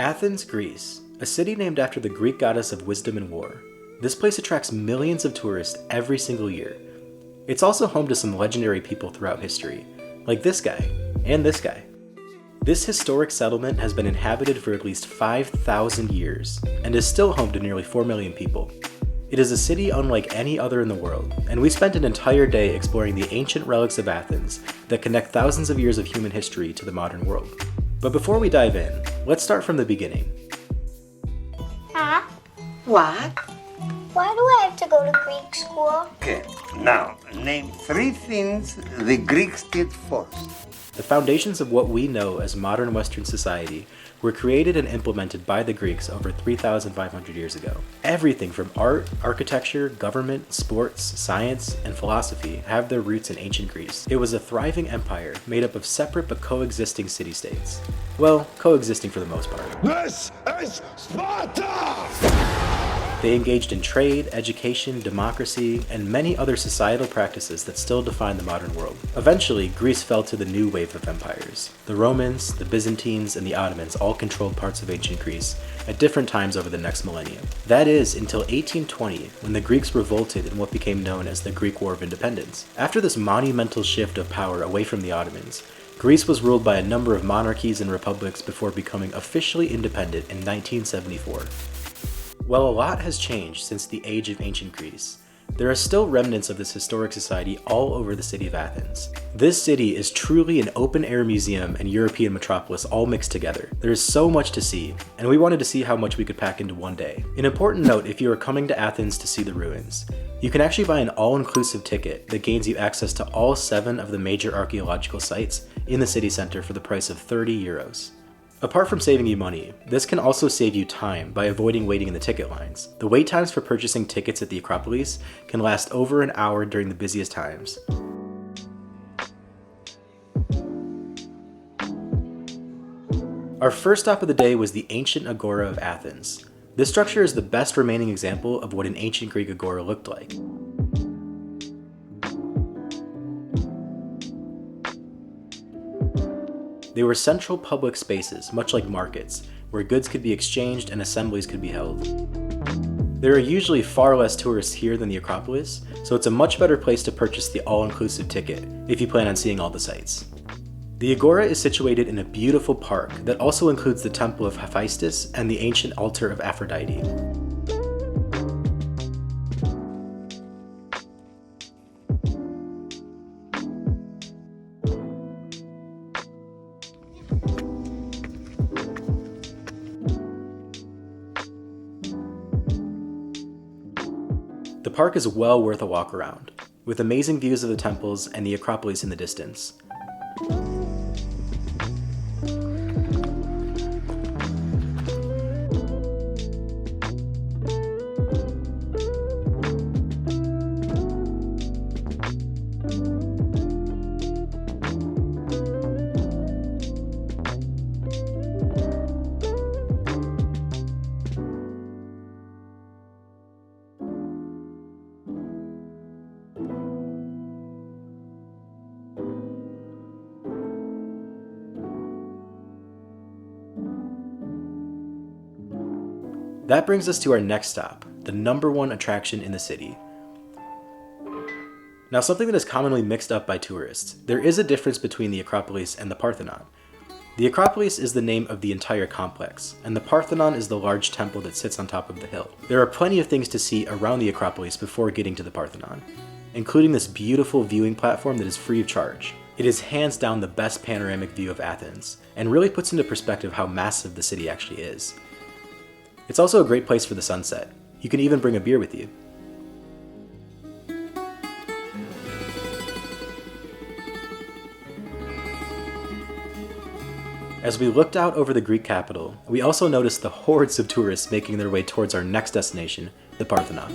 Athens, Greece, a city named after the Greek goddess of wisdom and war. This place attracts millions of tourists every single year. It's also home to some legendary people throughout history, like this guy, and this guy. This historic settlement has been inhabited for at least 5,000 years, and is still home to nearly 4 million people. It is a city unlike any other in the world, and we spent an entire day exploring the ancient relics of Athens that connect thousands of years of human history to the modern world. But before we dive in, let's start from the beginning. Huh? What? Why do I have to go to Greek school? Okay, now name 3 things the Greeks did first. The foundations of what we know as modern Western society were created and implemented by the Greeks over 3,500 years ago. Everything from art, architecture, government, sports, science, and philosophy have their roots in ancient Greece. It was a thriving empire made up of separate but coexisting city-states. Well, coexisting for the most part. This is Sparta! They engaged in trade, education, democracy, and many other societal practices that still define the modern world. Eventually, Greece fell to the new wave of empires. The Romans, the Byzantines, and the Ottomans all controlled parts of ancient Greece at different times over the next millennium. That is, until 1820, when the Greeks revolted in what became known as the Greek War of Independence. After this monumental shift of power away from the Ottomans, Greece was ruled by a number of monarchies and republics before becoming officially independent in 1974. While a lot has changed since the age of ancient Greece, there are still remnants of this historic society all over the city of Athens. This city is truly an open-air museum and European metropolis all mixed together. There is so much to see, and we wanted to see how much we could pack into one day. An important note if you are coming to Athens to see the ruins, you can actually buy an all-inclusive ticket that gains you access to all 7 of the major archaeological sites in the city center for the price of 30 euros. Apart from saving you money, this can also save you time by avoiding waiting in the ticket lines. The wait times for purchasing tickets at the Acropolis can last over an hour during the busiest times. Our first stop of the day was the Ancient Agora of Athens. This structure is the best remaining example of what an ancient Greek agora looked like. They were central public spaces, much like markets, where goods could be exchanged and assemblies could be held. There are usually far less tourists here than the Acropolis, so it's a much better place to purchase the all-inclusive ticket if you plan on seeing all the sights. The Agora is situated in a beautiful park that also includes the Temple of Hephaestus and the ancient altar of Aphrodite. The park is well worth a walk around, with amazing views of the temples and the Acropolis in the distance. That brings us to our next stop, the #1 attraction in the city. Now, something that is commonly mixed up by tourists. There is a difference between the Acropolis and the Parthenon. The Acropolis is the name of the entire complex, and the Parthenon is the large temple that sits on top of the hill. There are plenty of things to see around the Acropolis before getting to the Parthenon, including this beautiful viewing platform that is free of charge. It is hands down the best panoramic view of Athens, and really puts into perspective how massive the city actually is. It's also a great place for the sunset. You can even bring a beer with you. As we looked out over the Greek capital, we also noticed the hordes of tourists making their way towards our next destination, the Parthenon.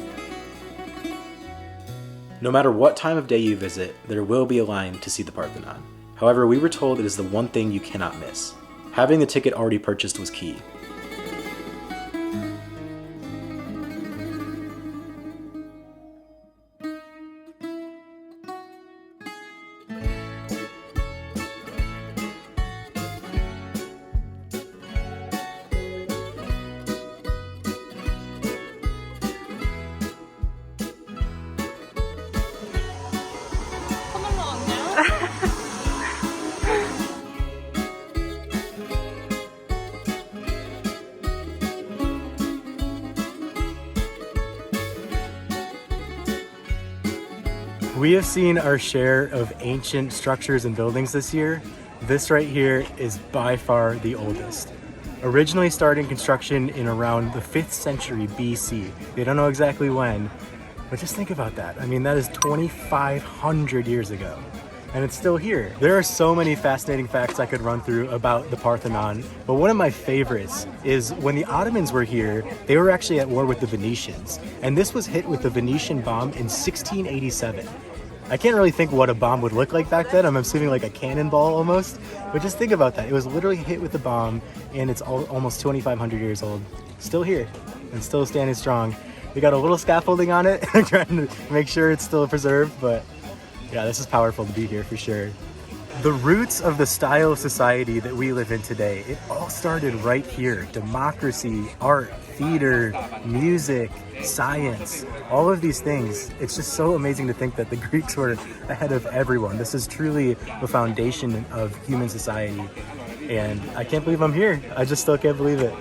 No matter what time of day you visit, there will be a line to see the Parthenon. However, we were told it is the one thing you cannot miss. Having the ticket already purchased was key. We have seen our share of ancient structures and buildings this year. This right here is by far the oldest. Originally starting construction in around the 5th century BC. They don't know exactly when, but just think about that. I mean, that is 2,500 years ago, and it's still here. There are so many fascinating facts I could run through about the Parthenon, but one of my favorites is when the Ottomans were here, they were actually at war with the Venetians, and this was hit with the Venetian bomb in 1687. I can't really think what a bomb would look like back then. I'm assuming like a cannonball almost, but just think about that. It was literally hit with a bomb, and it's almost 2,500 years old. Still here, and still standing strong. We got a little scaffolding on it, trying to make sure it's still preserved, but yeah, this is powerful to be here for sure. The roots of the style of society that we live in today, it all started right here. Democracy, art, theater, music, science, all of these things. It's just so amazing to think that the Greeks were ahead of everyone. This is truly the foundation of human society. And I can't believe I'm here. I just still can't believe it.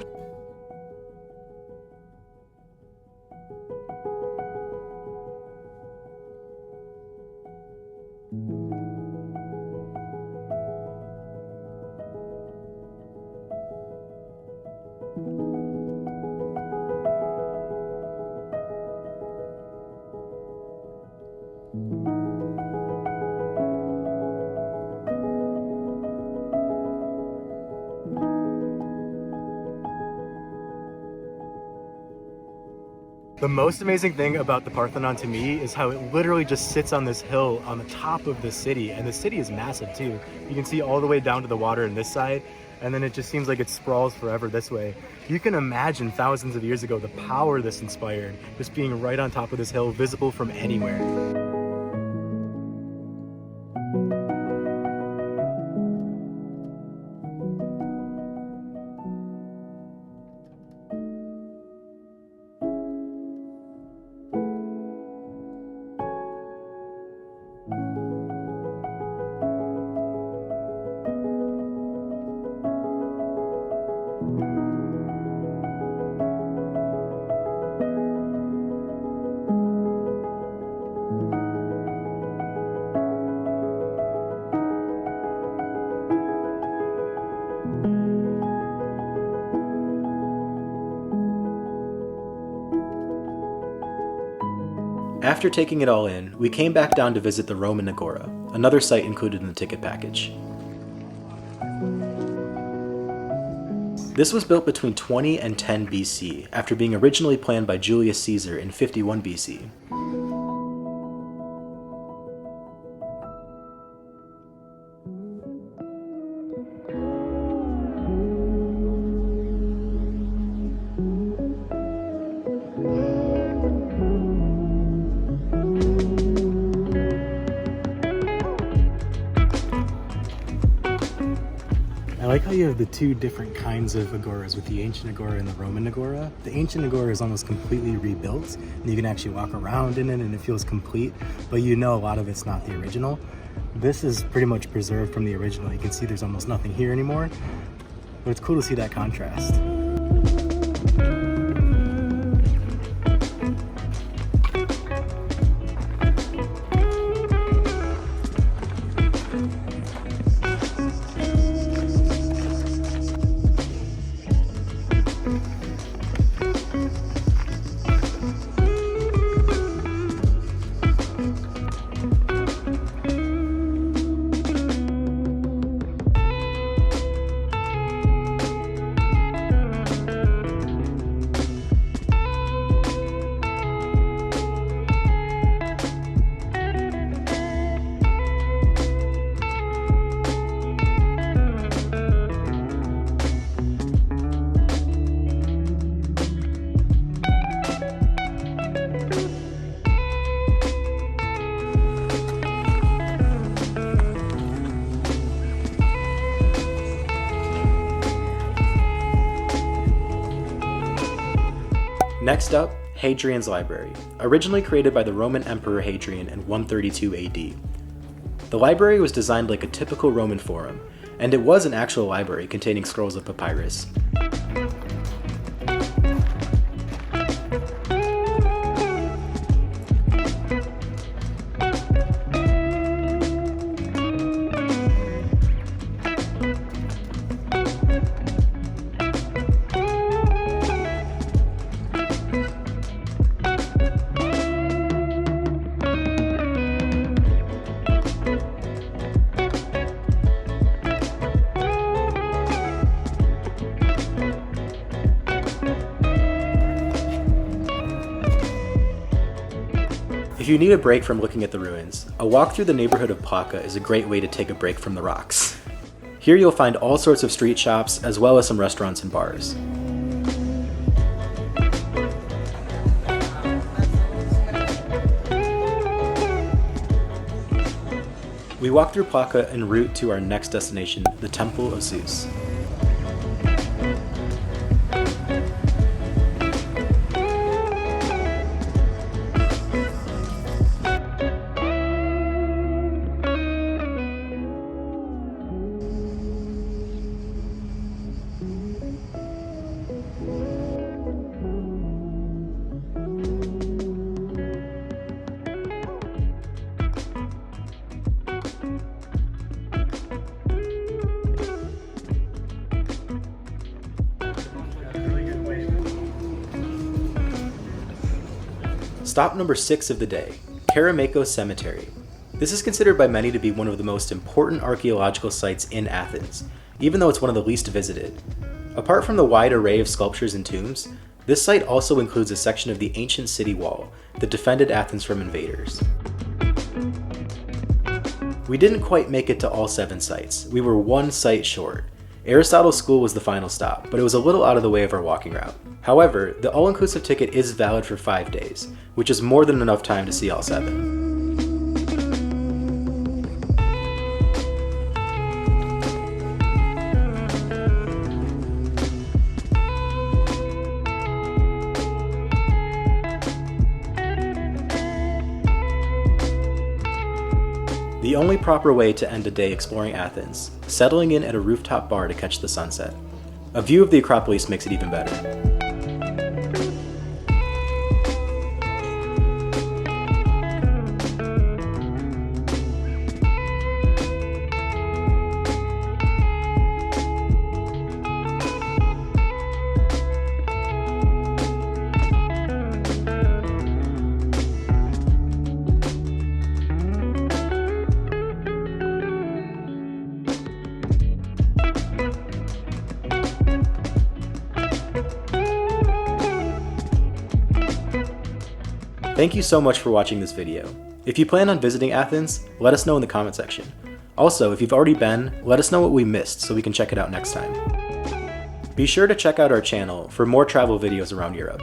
The most amazing thing about the Parthenon to me is how it literally just sits on this hill on the top of the city, and the city is massive too. You can see all the way down to the water on this side, and then it just seems like it sprawls forever this way. You can imagine thousands of years ago the power this inspired, just being right on top of this hill, visible from anywhere. After taking it all in, we came back down to visit the Roman Agora, another site included in the ticket package. This was built between 20 and 10 BC, after being originally planned by Julius Caesar in 51 BC. I like how you have the two different kinds of agoras with the Ancient Agora and the Roman Agora. The Ancient Agora is almost completely rebuilt, and you can actually walk around in it and it feels complete, but you know a lot of it's not the original. This is pretty much preserved from the original. You can see there's almost nothing here anymore, but it's cool to see that contrast. Next up, Hadrian's Library, originally created by the Roman Emperor Hadrian in 132 AD. The library was designed like a typical Roman forum, and it was an actual library containing scrolls of papyrus. If you need a break from looking at the ruins, a walk through the neighborhood of Plaka is a great way to take a break from the rocks. Here you'll find all sorts of street shops, as well as some restaurants and bars. We walk through Plaka en route to our next destination, the Temple of Zeus. Stop number 6 of the day, Kerameikos Cemetery. This is considered by many to be one of the most important archaeological sites in Athens, even though it's one of the least visited. Apart from the wide array of sculptures and tombs, this site also includes a section of the ancient city wall that defended Athens from invaders. We didn't quite make it to all 7 sites. We were 1 site short. Aristotle's school was the final stop, but it was a little out of the way of our walking route. However, the all-inclusive ticket is valid for 5 days, which is more than enough time to see all 7. The only proper way to end a day exploring Athens, settling in at a rooftop bar to catch the sunset. A view of the Acropolis makes it even better. Thank you so much for watching this video. If you plan on visiting Athens, let us know in the comment section. Also, if you've already been, let us know what we missed so we can check it out next time. Be sure to check out our channel for more travel videos around Europe.